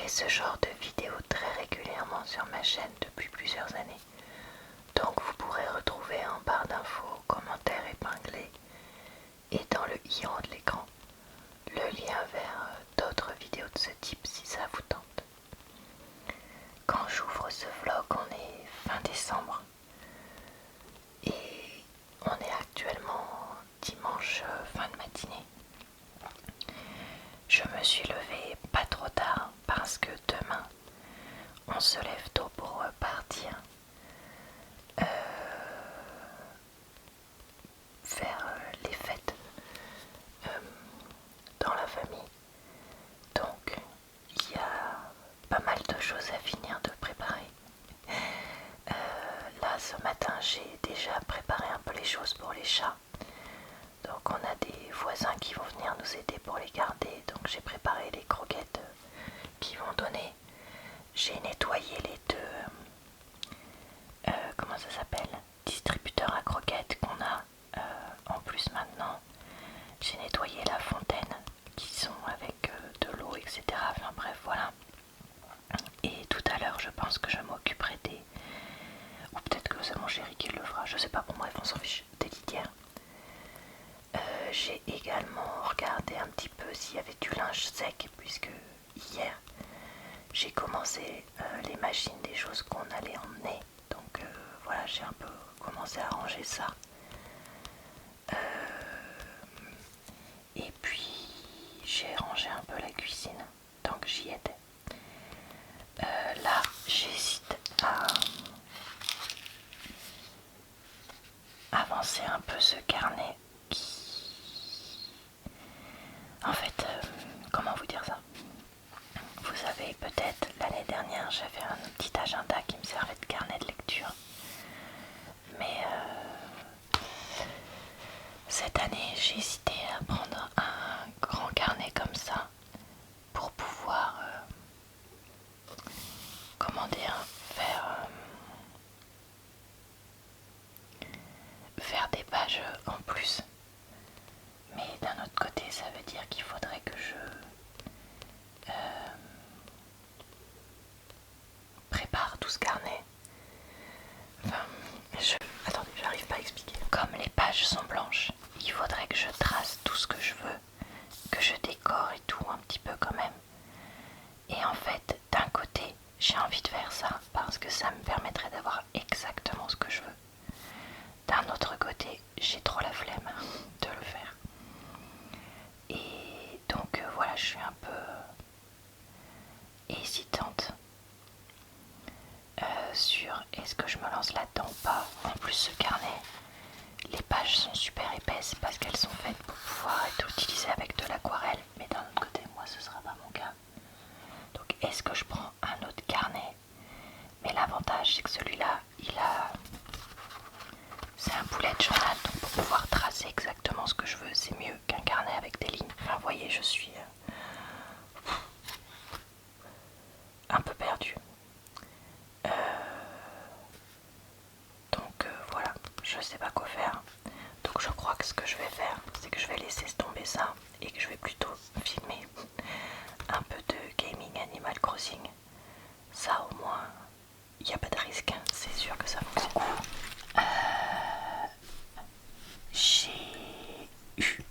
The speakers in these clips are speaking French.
fais ce genre de vidéos très régulièrement sur ma chaîne depuis plusieurs années. Donc vous pourrez retrouver en barre d'infos, commentaires épinglés et dans le i en haut de l'écran le lien vers d'autres vidéos de ce type si ça vous tente. Quand j'ouvre ce vlog, on est fin décembre et on est actuellement dimanche fin de matinée. Je me suis levée pas trop tard parce que demain on se lève tôt pour partir faire les fêtes dans la famille. Donc il y a pas mal de choses à finir de préparer. Là ce matin j'ai déjà préparé un peu les choses pour les chats. Donc on a des voisins qui vont venir nous aider pour les garder. Donc j'ai préparé les croquettes qu'ils vont donner. J'ai nettoyé les deux comment ça s'appelle, distributeurs à croquettes qu'on a en plus maintenant. J'ai nettoyé la fontaine qui sont avec de l'eau, etc. Enfin bref, voilà. Et tout à l'heure, je pense que je m'occuperai des... Ou peut-être que c'est mon chéri qui le fera, je sais pas, bon bref, on s'en fiche, des litières. J'ai également regardé un petit peu s'il y avait du linge sec, puisque hier, j'ai commencé les machines des choses qu'on allait emmener. Donc voilà, j'ai un peu commencé à ranger ça. Et puis j'ai rangé un peu la cuisine, donc j'y étais. Là, j'hésite à avancer un peu ce carnet qui... En fait, comment vous dire ça? Vous savez, peut-être l'année dernière, j'avais un petit agenda qui me servait de carnet de lecture. Mais cette année, j'ai hésité à prendre un grand carnet comme ça pour pouvoir, comment dire, faire des pages en plus. Mais d'un autre côté, ça veut dire qu'il faudrait que je prépare tout ce carnet. Enfin, attendez, j'arrive pas à expliquer. Comme les pages sont blanches, il faudrait que je trace tout ce que je veux, que je décore et tout un petit peu quand même. Et en fait, d'un côté, j'ai envie de faire ça parce que ça me permettrait d'avoir exactement ce que je veux. D'un autre côté, j'ai trop la flemme de le faire. Et donc voilà, je suis un peu hésitante sur est-ce que je me lance là-dedans ou pas. En plus, ce carnet, les pages sont super épaisses parce qu'elles sont faites pour pouvoir être utilisées avec de l'aquarelle. Mais d'un autre côté, moi, ce sera pas mon cas. Donc, est-ce que je prends un autre carnet? Mais l'avantage, c'est que celui-là, c'est un bullet journal, donc pour pouvoir tracer exactement ce que je veux, c'est mieux qu'un carnet avec des lignes. Enfin, vous voyez, je suis un peu perdue. Donc voilà, je sais pas quoi faire. Donc je crois que ce que je vais faire, c'est que je vais laisser tomber ça et que je vais plutôt filmer un peu de gaming Animal Crossing. Ça au moins, il n'y a pas de risque, hein. C'est sûr que ça fonctionne. J'ai eu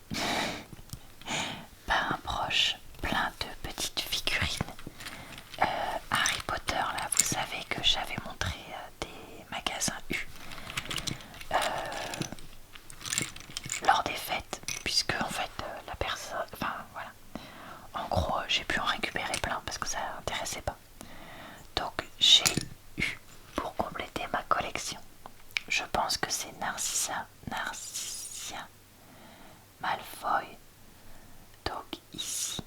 par un proche plein de petites figurines Harry Potter. Là, vous savez que j'avais montré des magasins U lors des fêtes, puisque en fait la personne, enfin voilà, en gros j'ai pu en récupérer plein parce que ça n'intéressait pas. Donc j'ai eu, pour compléter ma collection, je pense que c'est Narcissa Malfoy, donc ici.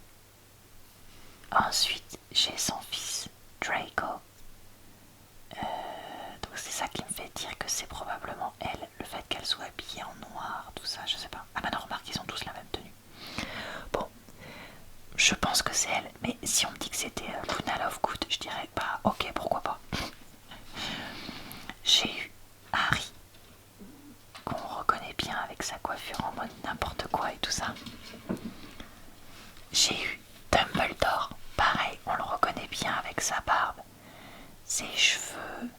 Ensuite j'ai son fils Draco. Donc c'est ça qui me fait dire que c'est probablement elle, le fait qu'elle soit habillée en noir, tout ça, je sais pas. Ah bah non, remarque, ils ont tous la même tenue. Bon, je pense que c'est elle, mais si on me dit que c'était Luna Lovegood, je dirais bah ok, pourquoi pas. J'ai eu Harry, qu'on reconnaît bien avec sa coiffure en mode n'importe quoi et tout ça. J'ai eu Dumbledore, pareil, on le reconnaît bien avec sa barbe, ses cheveux,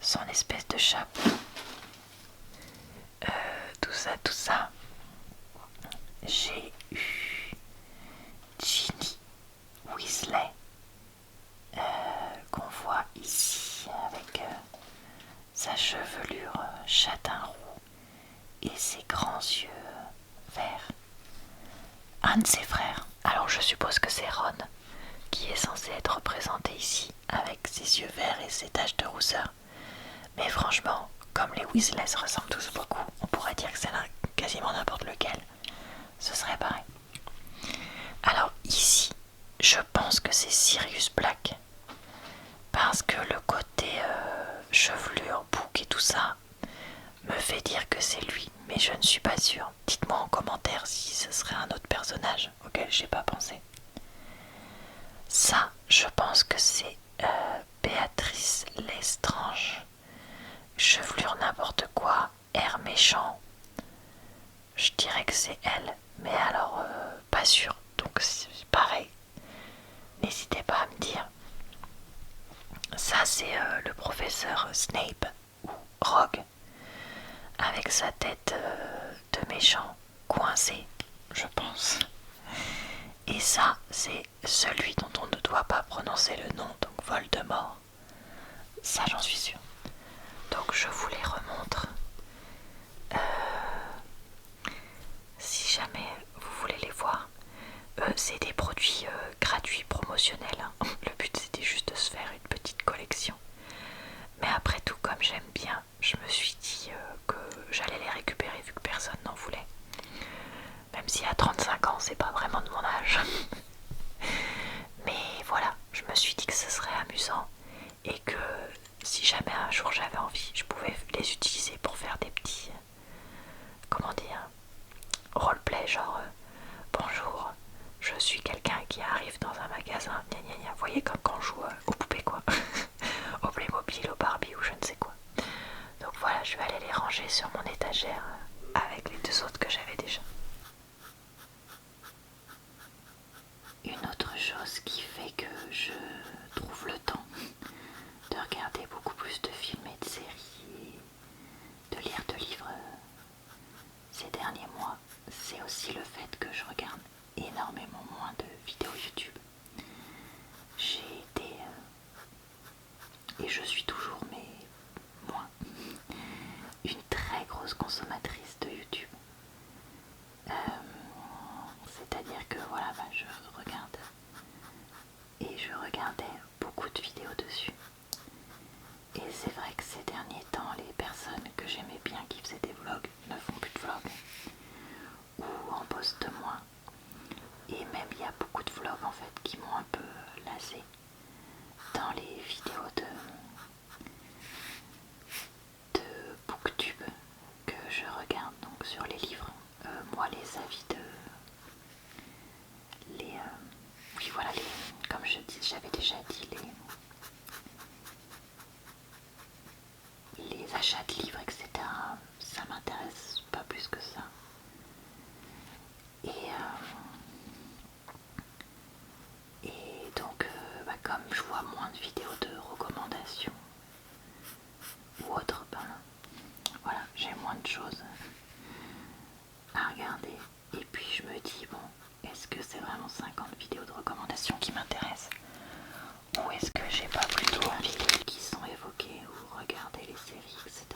son espèce de chapeau, tout ça. J'ai eu Ginny Weasley, qu'on voit ici avec sa chevelure châtain roux et ses grands yeux verts. Un de ses frères, alors je suppose que c'est Ron, qui est censé être représenté ici avec ses yeux verts et ses taches de rousseur. Mais franchement, comme les Weasley se ressemblent tous beaucoup, on pourrait dire que c'est quasiment n'importe lequel. Ce serait pareil. Alors ici, je pense que c'est Sirius Black. Parce que le côté chevelure, bouc et tout ça me fait dire que c'est lui. Mais je ne suis pas sûre. Dites-moi en commentaire si ce serait un autre personnage auquel j'ai pas pensé. Ça, je pense que c'est Béatrice Lestrange. Chevelure n'importe quoi, air méchant. Je dirais que c'est elle, mais alors pas sûr. Donc c'est pareil. N'hésitez pas à me dire. Ça c'est le professeur Snape ou Rogue avec sa tête de méchant coincé, je pense. Et ça c'est celui dont on ne doit pas prononcer le nom, donc Voldemort. Ça j'en suis sûre. Donc je vous les remontre. Si jamais vous voulez les voir, c'est des produits gratuits promotionnels. Hein. Le but c'était juste de se faire une petite collection. Mais après tout, comme j'aime bien, je me suis dit que j'allais les récupérer vu que personne n'en voulait. Même si à 35 ans, c'est pas vraiment de mon âge. Mais voilà, je me suis dit que ce serait amusant et que si jamais un jour j'avais envie, je pouvais les utiliser pour faire des petits, comment dire, roleplay, genre bonjour, je suis quelqu'un qui arrive dans un magasin, gna gna gna. Vous voyez, comme quand on joue aux poupées quoi, au Playmobil, au Barbie ou je ne sais quoi. Donc voilà, je vais aller les ranger sur mon étagère avec les deux autres que j'avais déjà. Une autre chose qui fait que je trouve le temps de regarder beaucoup plus de films et de séries et de lire de livres ces derniers mois, c'est aussi le fait que je regarde énormément moins de vidéos YouTube. J'ai été, et je suis toujours, mais moins, une très grosse consommatrice de YouTube. C'est-à-dire que voilà, je regarde et je regardais beaucoup de vidéos dessus. Et c'est vrai que ces derniers temps, les personnes que j'aimais bien qui faisaient des vlogs ne font plus de vlogs ou en postent moins. Et même il y a beaucoup de vlogs en fait qui m'ont un peu lassée dans les vidéos de Booktube que je regarde donc sur les livres. Moi les avis de oui voilà, comme j'avais déjà dit, les achats de livres, etc. Ça m'intéresse pas plus que ça. Et donc, comme je vois moins de vidéos de recommandations ou autres, voilà, j'ai moins de choses à regarder. Et puis je me dis, bon, est-ce que c'est vraiment 50 vidéos de recommandations qui m'intéressent? Ou est-ce que j'ai pas plutôt envie qui sont évoquées ou regarder les séries, etc.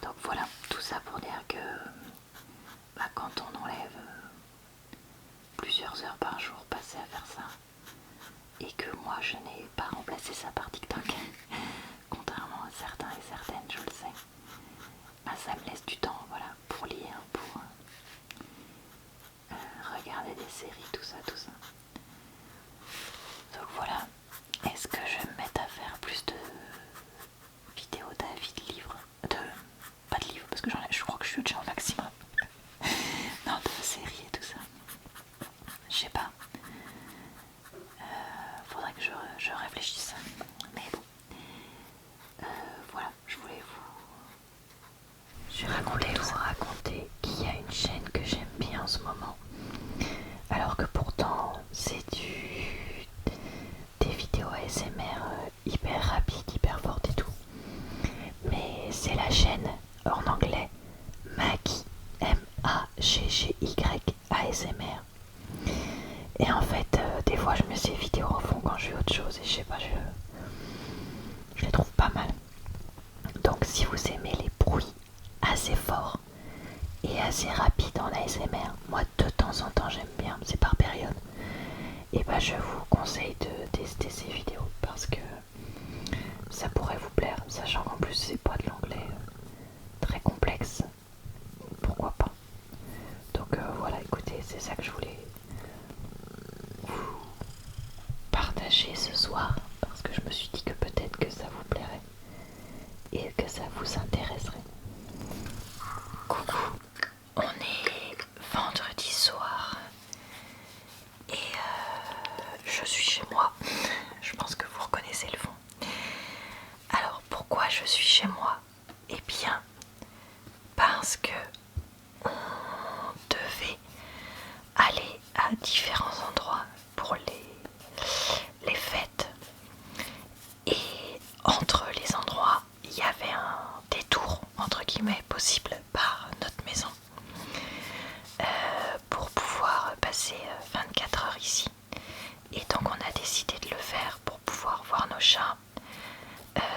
Donc voilà, tout ça pour dire que quand on enlève plusieurs heures par jour passées à faire ça, et que moi je n'ai pas remplacé ça par TikTok, contrairement à certains et certaines, je le sais, ça me laisse du temps, voilà, pour lire, pour regarder des séries, tout ça. Donc voilà, est-ce que je vais me mettre à faire plus de vidéos d'avis de livres, pas de livres, parce que je crois que je suis déjà au maximum, non, de séries et tout ça, je sais pas, faudrait que je réfléchisse, mais bon, voilà, je voulais vous raconter qu'il y a une chaîne que j'aime bien en ce moment, alors que pourtant c'est du fois je mets ces vidéos au fond quand je fais autre chose et je sais pas, je les trouve pas mal. Donc si vous aimez les bruits assez forts et assez rapides en ASMR, moi de temps en temps j'aime bien, c'est par période, et bah je vous conseille de tester ces vidéos parce que ça pourrait vous plaire, sachant qu'en plus c'est pas de l'anglais très complexe, pourquoi pas. Donc voilà, écoutez, c'est ça que je voulais vous partager ce soir parce que je me suis dit que peut-être que ça vous plairait et que ça vous intéresserait. Coucou, on est vendredi soir et je suis chez moi. Je pense que vous reconnaissez le fond. Alors pourquoi je suis chez moi? Eh bien parce que on devait aller à différents endroits pour les fêtes et entre les endroits il y avait un détour entre guillemets possible par notre maison pour pouvoir passer 24 heures ici, et donc on a décidé de le faire pour pouvoir voir nos chats,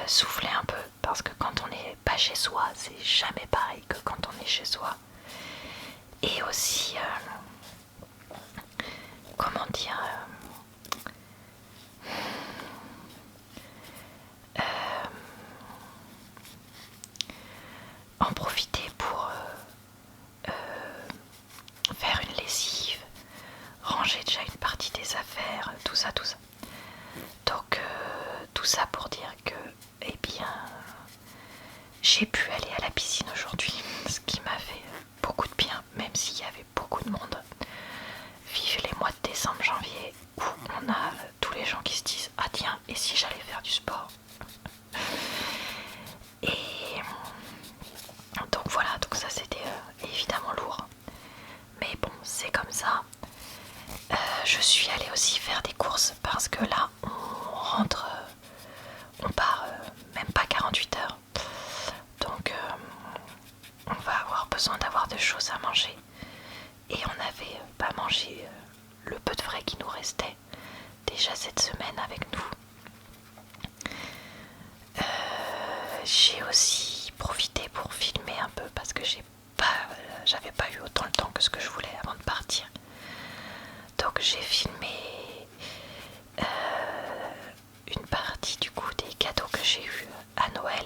souffler un peu parce que quand on n'est pas chez soi c'est jamais pareil que quand on est chez soi, et aussi comment dire en profiter pour faire une lessive, ranger déjà une partie des affaires, tout ça, tout ça. Donc tout ça pour dire que, eh bien, j'ai pu aller à la piscine aujourd'hui, ce qui m'a fait beaucoup de bien, même s'il y avait beaucoup de monde. Vive les mois de décembre, janvier, où on a tous les gens qui se disent « Ah tiens, et si j'allais faire du sport ?» Et donc voilà, donc ça c'était évidemment lourd. Mais bon, c'est comme ça. Je suis allée aussi faire des courses parce que là, on rentre, on part même pas 48 heures. Donc on va avoir besoin d'avoir des choses à manger. Et on avait pas mangé le peu de frais qui nous restait déjà cette semaine avec nous. J'ai aussi profité pour filmer un peu parce que j'avais pas eu autant le temps que ce que je voulais avant de partir. Donc j'ai filmé une partie du coup des cadeaux que j'ai eu à Noël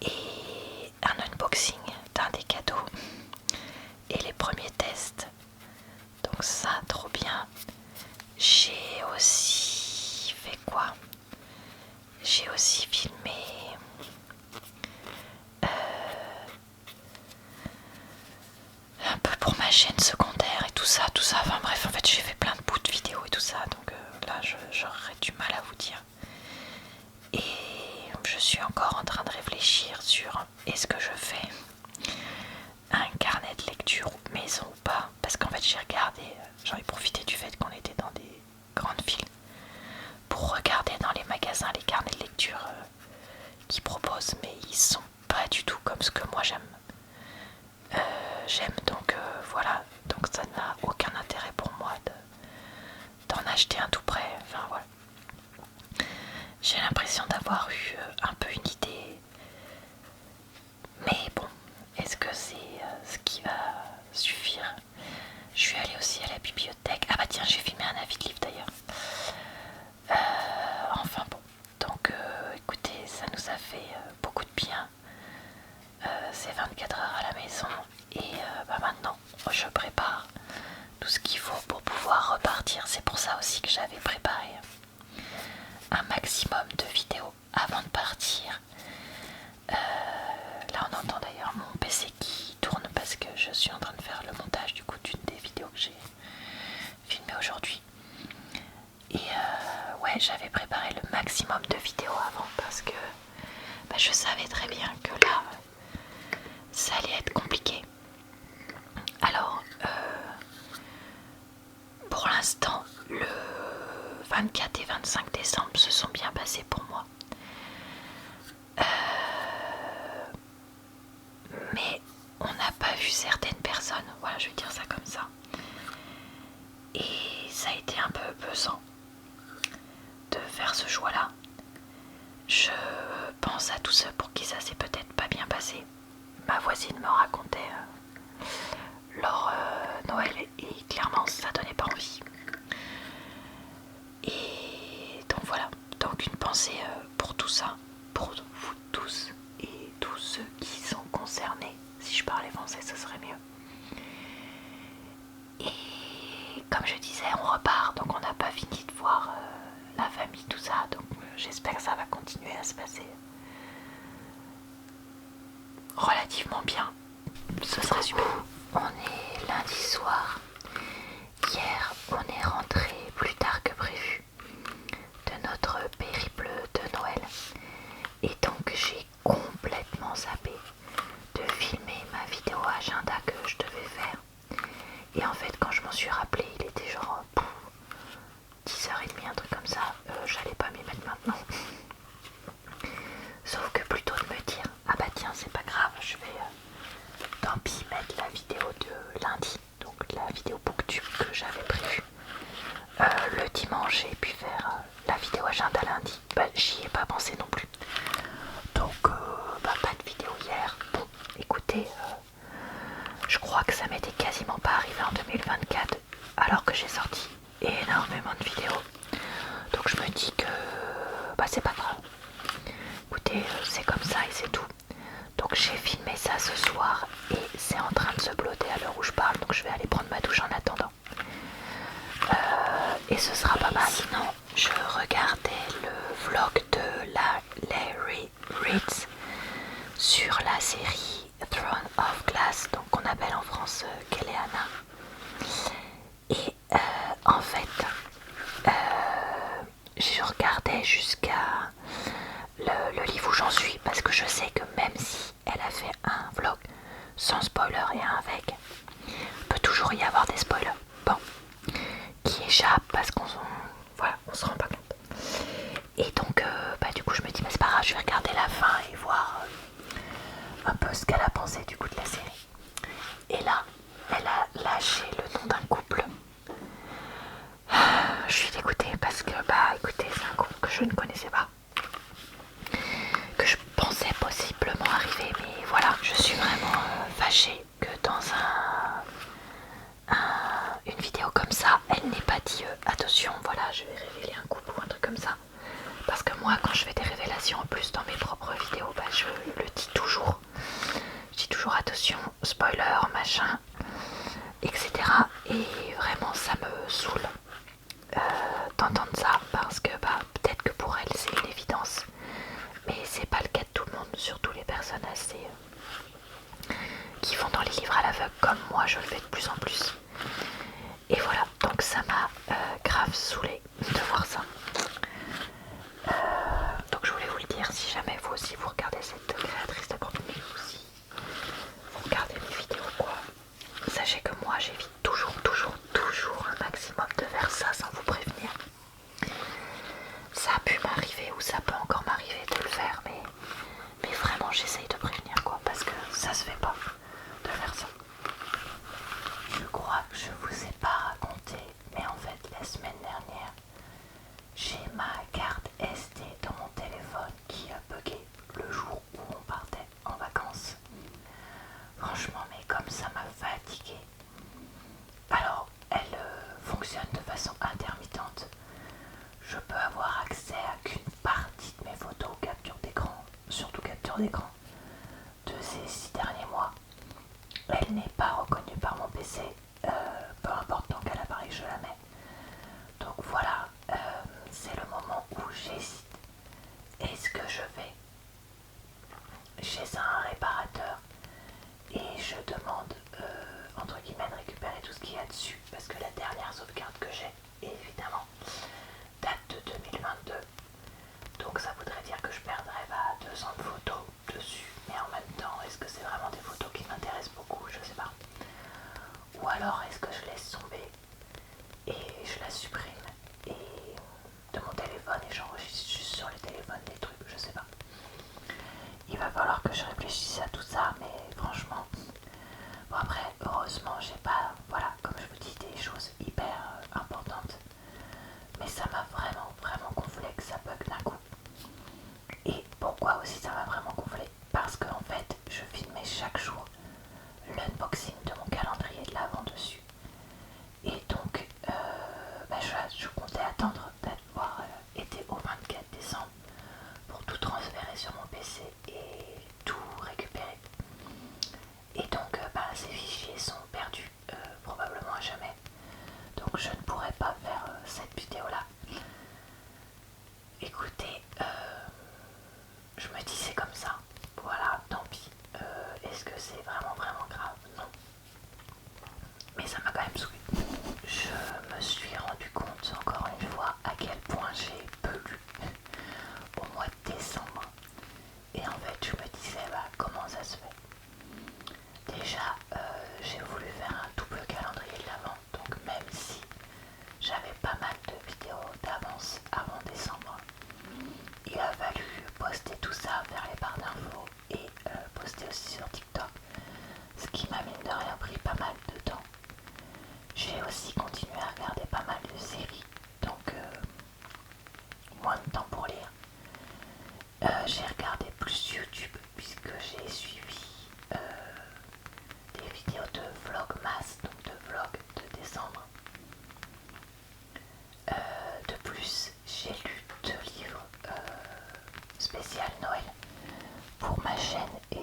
et un unboxing d'un des cadeaux et les premiers tests. Donc ça, trop bien. J'ai aussi fait quoi? J'ai aussi filmé un peu pour ma chaîne secondaire et tout ça, enfin bref, en fait j'ai fait plein de bouts de vidéos et tout ça, donc là j'aurais du mal à vous dire. Et je suis encore en train de réfléchir sur est-ce que je fais un carnet de lecture maison ou pas, parce qu'en fait j'ai regardé, j'en ai profité du fait qu'on était dans des grandes villes pour regarder dans les magasins les carnets de lecture qu'ils proposent, mais ils sont pas du tout comme ce que moi j'aime. Donc voilà, donc ça n'a aucun intérêt pour moi d'en acheter un tout prêt, enfin voilà. J'ai l'impression d'avoir eu un peu une idée, mais bon, est-ce que c'est ce qui va suffire? Je suis allée aussi à la bibliothèque, ah bah tiens, j'ai filmé un avis de livre d'ailleurs. Enfin bon, donc écoutez, ça nous a fait beaucoup de bien ces 24 heures à la maison, et bah maintenant je prépare tout ce qu'il faut pour pouvoir repartir. C'est pour ça aussi que j'avais préparé un maximum de vidéos avant de partir. Là on entend d'ailleurs mon PC qui tourne parce que je suis en train de faire le montage du coup d'une des vidéos que j'ai filmées aujourd'hui. Et ouais, j'avais préparé le maximum de vidéos avant parce que bah, je savais très bien que là ça allait être compliqué. Alors pour l'instant le 24 et 25 décembre se sont bien passés pour moi. Mais on n'a pas vu certaines personnes, voilà, je vais dire ça comme ça. Et ça a été un peu pesant de faire ce choix-là. Je pense à tous ceux pour qui ça s'est peut-être pas bien passé. Ma voisine me racontait leur Noël et clairement ça donnait pas envie. Et donc voilà, donc une pensée pour tout ça, pour vous tous et tous ceux qui sont concernés. Si je parlais français, ça serait mieux. Et comme je disais, on repart, donc on n'a pas fini de voir la famille, tout ça, donc j'espère que ça va continuer à se passer relativement bien. Ce sera super. On est lundi soir. Hier, on est rentré plus tard que prévu de notre périple de Noël. Et donc j'ai complètement zappé de filmer ma vidéo agenda que je devais faire. Et en fait, quand je m'en suis rappelé, il était genre 10h30, un truc comme ça. J'allais pas m'y mettre maintenant. Sauf que plutôt de me dire, ah bah tiens, c'est pas grave, je vais tant pis mettre la vidéo de lundi, donc la vidéo booktube que j'avais prévue. Le dimanche, j'ai pu faire la vidéo agenda lundi. Bah, j'y ai pas pensé non plus. Donc, bah, pas de vidéo hier. Bon, écoutez, je crois que ça m'était quasiment pas arrivé en 2024, alors que j'ai sorti énormément de vidéos. Donc, je me dis que bah, c'est pas grave. Écoutez, c'est comme ça et c'est tout. Donc j'ai filmé ça ce soir et c'est en train de se blotter à l'heure où je parle, donc je vais aller prendre ma douche en attendant. Et ce sera pas mal. Sinon, je regardais le vlog de Larry Reeds sur la série Throne of Glass, donc qu'on appelle en France Keleana. Et en fait, je regardais jusqu'à le livre où j'en suis, parce que je sais que même si elle a fait un vlog sans spoiler et un avec, peut toujours y avoir des spoilers, bon, qui échappent parce voilà, on se rend pas compte. Et donc bah, du coup je me dis, bah, c'est pas grave, je vais regarder la fin et voir un peu ce qu'elle a pensé du coup de la série. Et là, elle a lâché le nom d'un couple. Je suis dégoûtée parce que bah écoutez, c'est un couple que je ne connaissais pas, que je pensais possiblement arriver, mais voilà, je suis vraiment fâchée que dans une vidéo comme ça, elle n'ait pas dit attention, voilà, je vais révéler un couple ou un truc comme ça. Parce que moi, quand je fais des révélations en plus dans mes propres vidéos, bah, je le dis toujours. Je dis toujours attention, spoiler, machin, etc. Et vraiment, ça me saoule d'entendre ça parce que bah, peut-être que pour elle, c'est une évidence. Mais c'est pas le cas de tout le monde, surtout les personnes assez qui font dans les livres à l'aveugle comme moi je le fais de plus en plus. Et voilà, donc ça m'a grave saoulé de voir ça. Donc je voulais vous le dire, si jamais vous aussi vous regardez cette créatrice de contenu, ou si vous regardez mes vidéos quoi, sachez que moi j'évite toujours un maximum de faire ça sans vous prévenir. Ça a pu m'arriver ou ça peut encore m'arriver de le faire, mais vraiment j'essaye de prévenir quoi, parce que ça se fait pas de faire ça. Je crois que je vous ai pas raconté, mais en fait la semaine dernière j'ai ma carte SD dans mon téléphone qui a bugué le jour où on partait en vacances. Franchement, mais comme ça m'a fatiguée. Alors elle fonctionne de façon intermittente. Je peux avoir accès à qu'une partie de mes photos, capture d'écran, surtout capture d'écran de ces 6 derniers mois. Elle n'est pas reconnue par mon PC, peu importe dans quel appareil je la mets. Donc voilà, c'est le moment où j'hésite. Est-ce que je vais chez un réparateur et je demande entre guillemets de récupérer tout ce qu'il y a dessus, parce que la dernière sauvegarde que j'ai évidemment date de 2022, donc ça voudrait dire que je perdrais 2 ans de photos dessus, mais en même temps est-ce que c'est vraiment des photos qui m'intéressent beaucoup, je sais pas. Ou alors est-ce que je laisse tomber et je la supprime et de mon téléphone et j'enregistre juste sur le téléphone des trucs, je sais pas. Il va falloir que je réfléchisse à tout ça, mais franchement, bon après heureusement j'ai pas, voilà, comme je vous dis, des choses hyper importantes d'avance avant décembre. Il a fallu poster tout ça, faire les barres d'infos et poster aussi sur TikTok, ce qui m'a mine de rien pris pas mal de temps. J'ai aussi continué à regarder pas mal de séries, donc moins de temps pour lire. J'ai regardé plus YouTube puisque j'ai suivi des vidéos de Vlogmas, donc de vlog de décembre. De plus, j'ai lu 2 livres spécial Noël pour ma chaîne et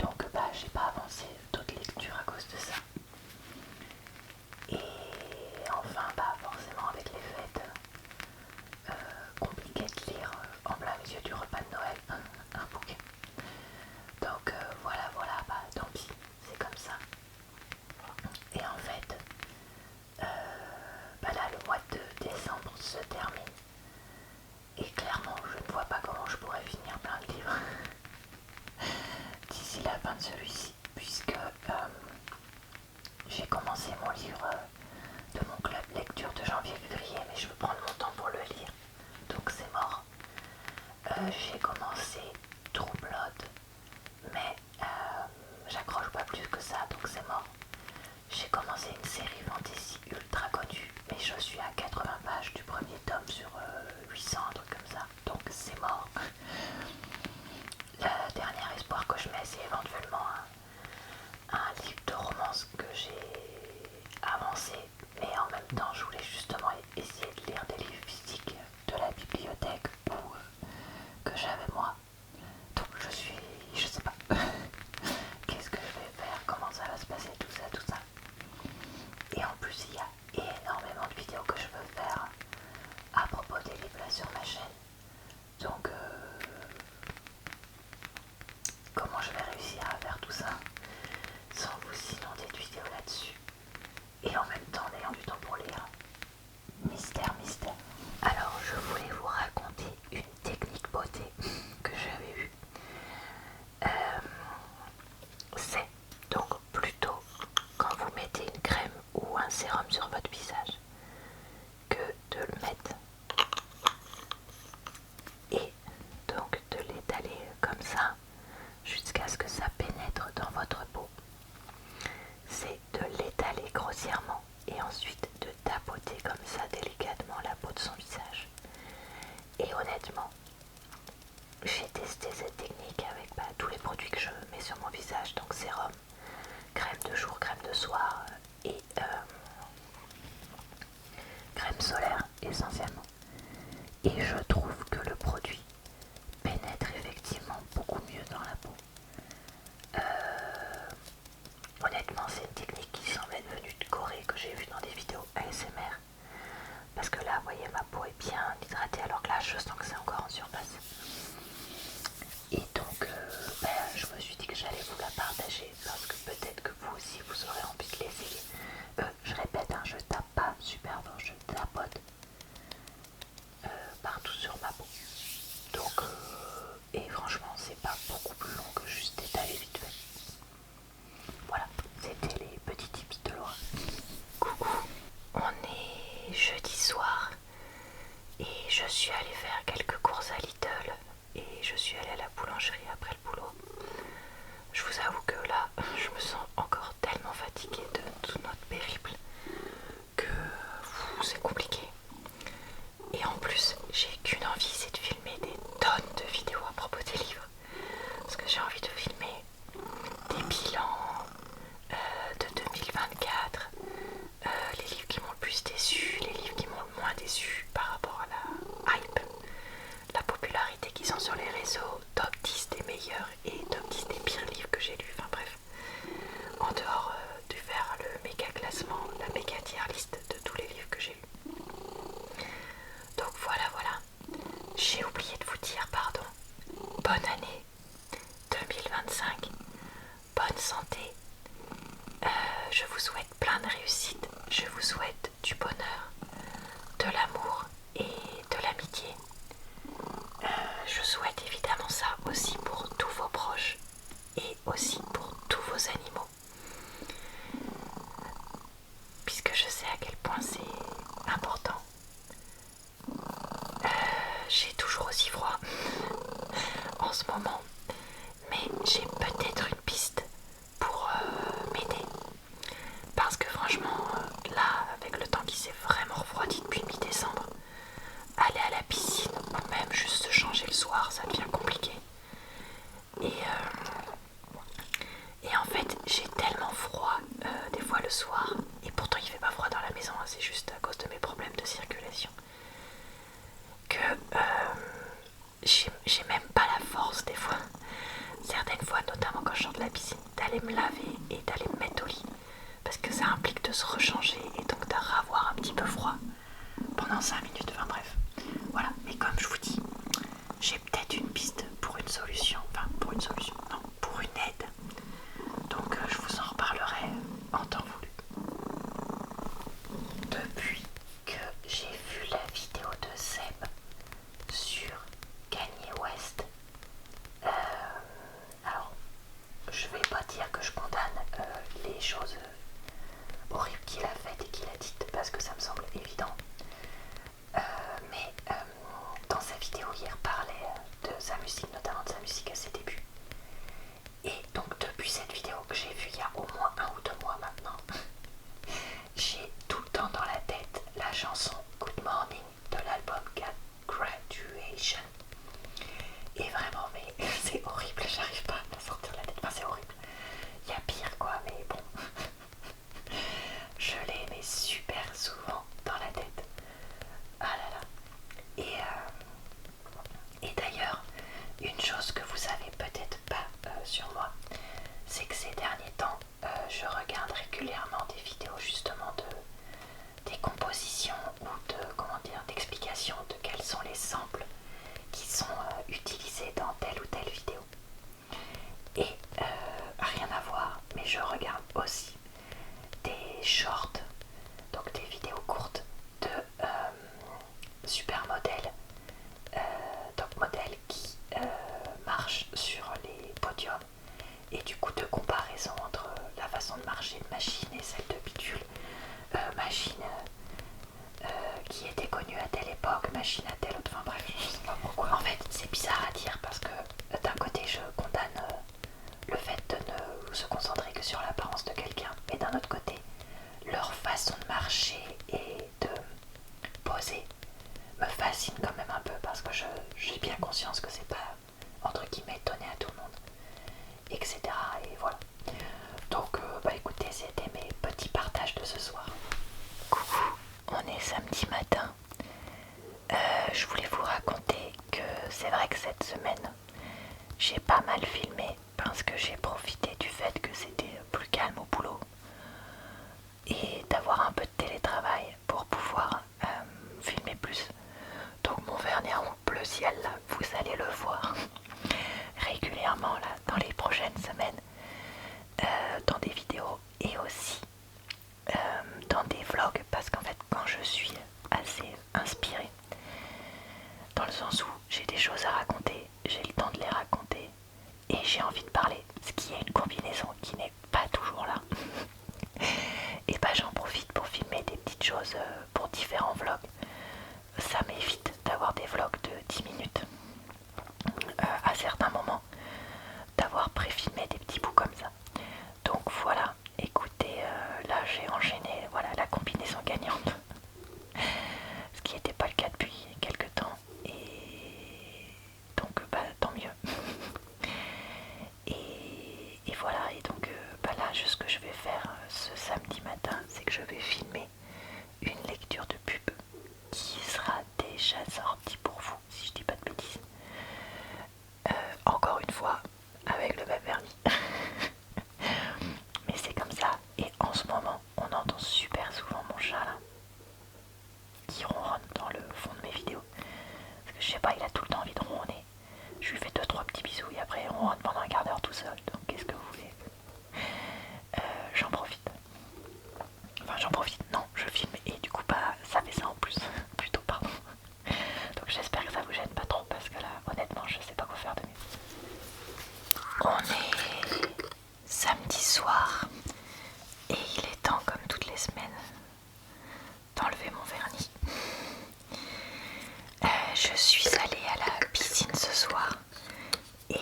donc j'ai pas avancé d'autres lectures à cause de ça. Et enfin forcément avec les fêtes, compliqué de lire en plein milieu du repas de Noël un bouquin. Donc voilà, tant pis, c'est comme ça. Et en fait, là le mois de décembre se termine et clairement je ne vois pas comment je pourrais finir plein de livres d'ici la fin de celui-ci, puisque j'ai commencé mon livre de mon club lecture de janvier-février, mais je veux prendre mon temps pour le lire, donc c'est mort. J'ai commencé True Blood, mais j'accroche pas plus que ça, donc c'est mort. J'ai commencé une série fantasy ultra connue, mais je suis à 80 pages du premier tome sur 800, un truc comme ça, donc c'est mort. Le dernier espoir que je mets, c'est éventuellement un livre de romance que j'ai avancé, mais en même temps je voulais justement essayer de lire des livres physiques de la bibliothèque ou que j'avais moi. Donc je sais pas qu'est-ce que je vais faire, comment ça va se passer, tout ça. Et en plus il y a énormément de vidéos que je veux faire à propos des livres là sur ma chaîne. Donc comment je vais réussir à faire tout ça sans vous inonder de vidéos là-dessus et en même temps en ayant du temps pour lire? Mystère. Alors je voulais vous raconter une technique beauté que j'avais eue. C'est donc plutôt quand vous mettez une crème ou un sérum sur votre visage que de le mettre et donc de l'étaler comme ça jusqu'à ce que ça pénètre dans votre peau. C'est de l'étaler grossièrement et ensuite de tapoter comme ça délicatement la peau de son visage. Et honnêtement, j'ai testé cette technique avec tous les produits que je mets sur mon visage, donc sérum, crème de jour, crème de soir et crème solaire essentiellement. Et je trouve que le produit pénètre effectivement beaucoup mieux dans la peau. Honnêtement, c'est une technique qui semble être venue de Corée, que j'ai vue dans des vidéos ASMR. Parce que là, vous voyez, ma peau est bien hydratée, alors que là, je sens que c'est encore en surface. Et donc, je me suis dit que j'allais vous la partager, parce que peut-être que vous aussi, vous aurez envie de l'essayer. Je répète, je tape pas super fort, je tapote partout sur ma peau. Donc, et franchement, c'est pas beaucoup plus long que juste étaler vite fait. Voilà, c'était les petits tips de Laura. Coucou, on est jeudi soir et je suis allée faire quelques courses à Lidl et je suis allée à la boulangerie après le boulot. Je vous avoue que là, je me sens encore tellement fatiguée de tout notre périple que c'est compliqué. Et en plus, j'ai qu'une envie, c'est de filmer des tonnes de vidéos à propos des livres. Parce que j'ai envie de filmer des bilans de 2024, les livres qui m'ont le plus déçu, les livres qui m'ont le moins déçu par rapport à la hype, la popularité qu'ils ont sur les réseaux, top 10 des meilleurs et top 10 des pires livres que j'ai lus, enfin bref. En dehors de faire le méga classement, la méga tier list de tous les livres que j'ai lus. Donc voilà, j'ai oublié de vous dire, pardon, bonne année 2025, bonne santé, je vous souhaite plein de réussite, je vous souhaite du bonheur, de l'amour ce moment, mais j'ai peut-être une piste pour m'aider. Parce que franchement, là, avec le temps qui s'est vraiment refroidi depuis mi-décembre, aller à la piscine ou même juste se changer le soir, ça devient compliqué. Et en fait, j'ai tellement froid des fois le soir, et pourtant il fait pas froid dans la maison, hein, c'est juste à cause de mes problèmes de circulation, que j'ai même pas la force des fois, certaines fois, notamment quand je sors de la piscine, d'aller me laver et d'aller me mettre au lit, parce que ça implique de se rechanger et donc d'avoir un petit peu froid pendant 5 minutes, enfin bref. Voilà, mais comme je vous dis, j'ai peut-être une piste pour une solution, non, pour une aide. Donc je vous en reparlerai en temps voulu. Depuis que j'ai vu la vidéo de Seb sur Kanye West, alors je vais pas dire que je condamne les choses horribles qu'il a faites et qu'il a dites parce que ça me semble évident. Mais dans sa vidéo, il parlait de sa musique, notamment de sa musique à ses débuts. Et donc depuis cette vidéo que j'ai vue il y a au moins 1 ou 2 mois maintenant, j'ai tout le temps dans la tête la chanson Good Morning de l'album Graduation. Et vraiment, mais c'est horrible, j'arrive pas à sortir de la tête, enfin c'est horrible. Il y a pire quoi, mais bon. Je l'ai mais super souvent dans la tête. Ah là là. Et d'ailleurs, une chose que vous savez peut-être pas sur moi, c'est que ces derniers temps, je regarde régulièrement des vidéos justement des compositions ou d'explications de quels sont les samples qui sont utilisés dans telle ou telle vidéo. Et rien à voir, mais je regarde aussi des shorts, donc des vidéos courtes de supermodèles, top modèles qui marchent sur les podiums, et du coup de comparaison entre la façon de marcher de machine et celle de bidule, machine qui était connue à telle époque, machine à telle autre, enfin bref, je sais pas pourquoi. En fait c'est bizarre à dire parce que d'un côté je condamne le fait de ne se concentrer que sur l'apparence de quelqu'un, mais d'un autre côté leur façon de marcher et de poser me fascine quand même un peu parce que j'ai bien conscience que c'est pas entre guillemets donné à tout le monde, etc. Et voilà. Donc bah écoutez, c'était mes petits partages de ce soir. Coucou, on est samedi matin. Je voulais vous raconter que c'est vrai que cette semaine j'ai pas mal filmé parce que j'ai profité du fait que c'était plus calme au boulot et d'avoir un peu de télétravail pour pouvoir filmer plus. Donc mon vernis à ongles bleu ciel là, vous allez le voir régulièrement là dans les prochaines semaines, dans des vidéos et aussi dans des vlogs, parce qu'en fait quand je suis assez inspirée, dans le sens où j'ai des choses à raconter, j'ai le temps de les raconter et j'ai envie de parler, ce qui est une combinaison qui n'est pas toujours là. Et bah j'en profite pour filmer des petites choses pour différents vlogs. Ça m'évite d'avoir des vlogs de 10 minutes à certains moments, d'avoir préfilmé des petits bouts comme ça. Donc voilà, écoutez, là j'ai enchaîné, voilà la combinaison gagnante, ce qui n'était pas le cas depuis quelques temps, et donc bah tant mieux. Et voilà, et donc bah là ce que je vais faire ce samedi matin, c'est que je vais filmer une lecture de pub qui sera déjà sortie pour vous, si je dis pas de bêtises. Encore une fois, avec le même vernis. Mais c'est comme ça, et en ce moment, on entend super souvent mon chat là, qui ronronne dans le fond de mes vidéos. Parce que je sais pas, il a tout le temps envie de ronronner. Je lui fais 2-3 petits bisous et après il ronronne pendant un quart d'heure tout seul. Donc qu'est-ce que vous voulez? J'en profite. Enfin j'en profite, non, je filme et du coup bah ça fait ça en plus. Plutôt pardon. Donc j'espère que ça vous gêne pas trop parce que là honnêtement je sais pas quoi faire de mieux. On est samedi soir et il est temps comme toutes les semaines d'enlever mon vernis. Je suis allée à la piscine ce soir et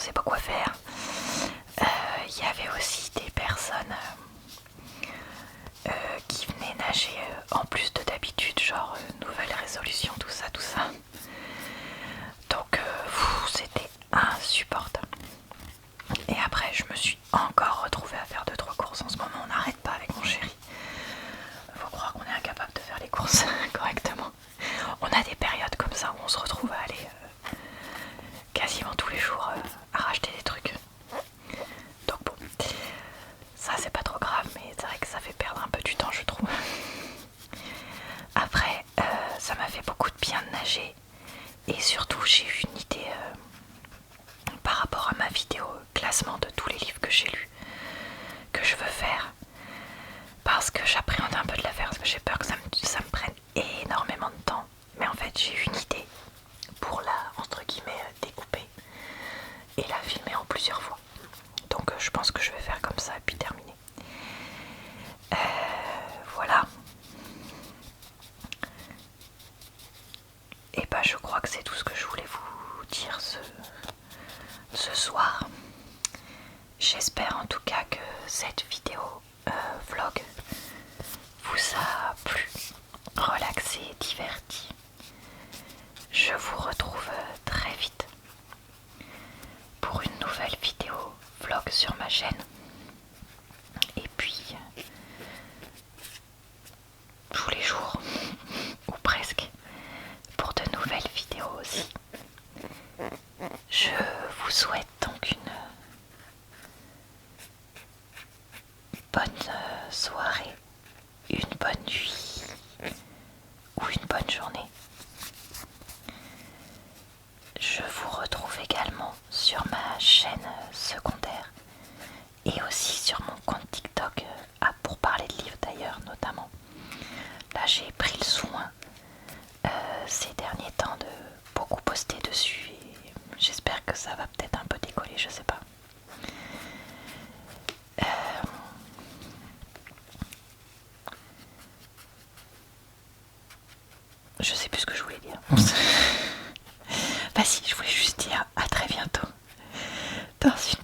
sait pas quoi faire. Il y avait aussi des personnes qui venaient nager en plus de d'habitude, genre nouvelle résolution, tout ça, tout ça. Donc c'était insupportable. Et après je me suis encore retrouvée à faire 2-3 courses. En ce moment on n'arrête pas avec mon chéri. Faut croire qu'on est incapable de faire les courses correctement. On a des périodes comme ça où on se retrouve à aller quasiment tous les jours à racheter des trucs. Donc bon, ça c'est pas trop grave, mais c'est vrai que ça fait perdre un peu du temps je trouve. Après ça m'a fait beaucoup de bien de nager. Et surtout j'ai eu une idée par rapport à ma vidéo classement de tous les livres que j'ai lus, que je veux faire. Parce que j'appréhende un peu de la faire, parce que j'ai peur que ça me prenne énormément de temps. Mais en fait j'ai eu une idée pour la, entre guillemets, découper et la filmer en plusieurs fois. Donc je pense que je vais faire comme ça et puis terminer. Voilà. Et bah je crois que c'est tout ce que je voulais vous dire ce soir. J'espère en tout cas que cette vidéo vlog vous a plu, relaxé, diverti. Je vous retrouve très vite pour une nouvelle vidéo vlog sur ma chaîne. Et puis tous les jours, ou presque, pour de nouvelles vidéos aussi. Je vous souhaite donc une bonne soirée, une bonne nuit ou une bonne journée. Je vous retrouve également sur ma chaîne secondaire et aussi sur mon compte TikTok pour parler de livres d'ailleurs notamment. Là j'ai pris le soin ces derniers temps de beaucoup poster dessus et j'espère que ça va peut-être un peu décoller, je sais pas. Je sais plus ce que je voulais dire. Bah si, je voulais juste dire à très bientôt dans une